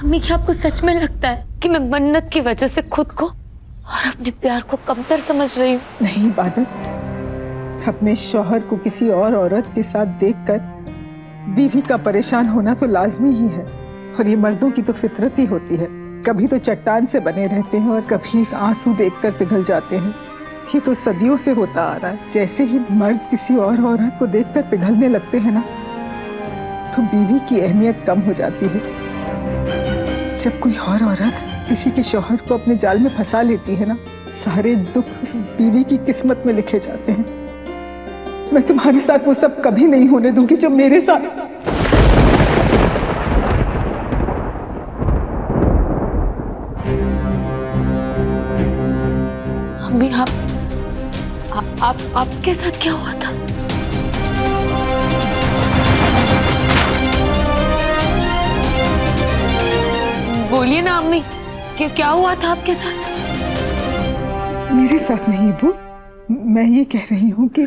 अम्मी क्या आपको सच में लगता है कि मैं मन्नत की वजह से खुद को और अपने प्यार को कमतर समझ रही हूँ? नहीं बादल, अपने शौहर को किसी और औरत के साथ देखकर बीवी का परेशान होना तो लाजमी ही है, और ये मर्दों की तो फितरत ही होती है। कभी तो चट्टान से बने रहते हैं और कभी आंसू देखकर पिघल जाते हैं। ये तो सदियों से होता आ रहा है। जैसे ही मर्द किसी और औरत को देखकर पिघलने लगते हैं ना, तो बीवी की अहमियत कम हो जाती है। जब कोई और औरत किसी के शौहर को अपने जाल में फंसा लेती है ना, सारे दुख उस बीवी की किस्मत में लिखे जाते हैं। मैं तुम्हारे साथ वो सब कभी नहीं होने दूंगी जो मेरे साथ। अम्मी आपके साथ क्या हुआ था? बोलिए ना अम्मी, क्या हुआ था आपके साथ? मेरे साथ नहीं वो, मैं ये कह रही हूँ कि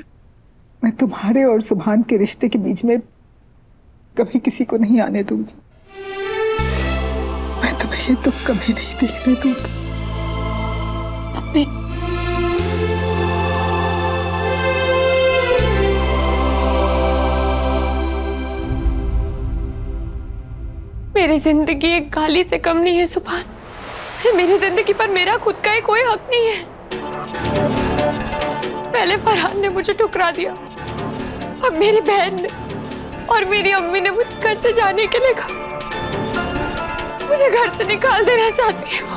मैं तुम्हारे और सुभान के रिश्ते के बीच में कभी किसी को नहीं आने दूंगी। मैं तुम्हें ये दुख कभी नहीं देखने दूंगी। अम्मी, मेरी जिंदगी एक गाली से कम नहीं है सुभान। मेरी जिंदगी पर मेरा खुद का ही कोई हक नहीं है। पहले फरहान ने मुझे ठुकरा दिया, अब मेरी बहन ने और मेरी अम्मी ने मुझे घर से जाने के लिए कहा। मुझे घर से निकाल देना चाहती है वो।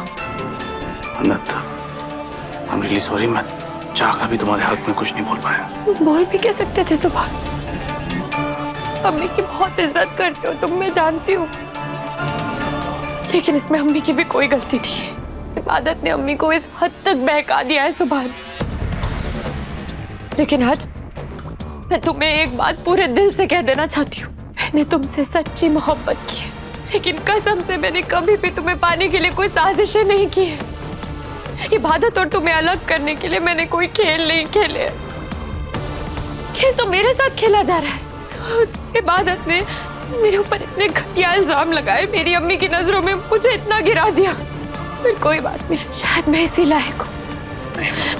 मन्नत, I'm really sorry, मैं चाहकर भी तुम्हारे हक में कुछ नहीं बोल पाया। तुम बोल भी क्या सकते थे सुभान? अम्मी की बहुत इज्जत करते हो तुम, मैं जानती हूँ, लेकिन इसमें अम्मी की भी कोई गलती नहीं है। इस इबादत ने अम्मी को इस हद तक बहका दिया है सुभान। लेकिन आज मैं तुम्हें एक बात पूरे दिल से कह देना चाहती हूँ। मैंने तुमसे सच्ची मोहब्बत की है, लेकिन कसम से मैंने कभी भी तुम्हें पाने के लिए कोई साजिशें नहीं की है। इबादत और तुम्हें अलग करने के लिए मैंने कोई खेल नहीं खेले। खेल तो मेरे साथ खेला जा रहा है। उस इबादत ने मेरे ऊपर इतने घटिया इल्जाम लगाए, मेरी अम्मी की नजरों में मुझे इतना गिरा दिया। फिर कोई बात नहीं, शायद मैं इसी लायक हूँ,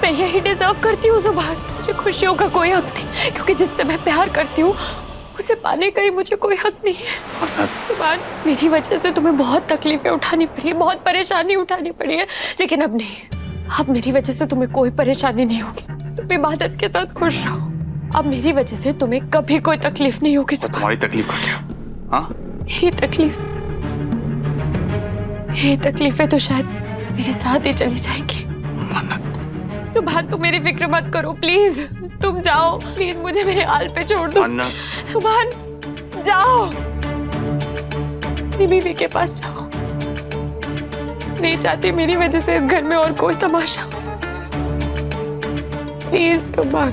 मैं यही डिजर्व करती हूँ सुभान। मुझे खुशियों का कोई हक नहीं, क्योंकि जिससे मैं प्यार करती हूँ उसे पाने का ही मुझे कोई हक नहीं है। सुभान, मेरी वजह से तुम्हें बहुत तकलीफें उठानी पड़ी है, बहुत परेशानी उठानी पड़ी है, लेकिन अब नहीं। अब मेरी वजह से तुम्हें कोई परेशानी नहीं होगी। तुम इबादत के साथ खुश रहो। अब मेरी वजह से तुम्हें कभी कोई तकलीफ नहीं होगी। तुम्हारी तकलीफ का क्या? हाँ? मेरी तकलीफें तो शायद मेरे साथ ही चली जाएंगी। मन्नत, सुभान, तुम मेरी फिक्र मत करो प्लीज। तुम जाओ प्लीज, मुझे मेरे हाल पे छोड़ दो। सुभान, जाओ, अपनी बीवी के पास जाओ। नहीं चाहती मेरी वजह से इस घर में और कोई तमाशा। प्लीज सुभान।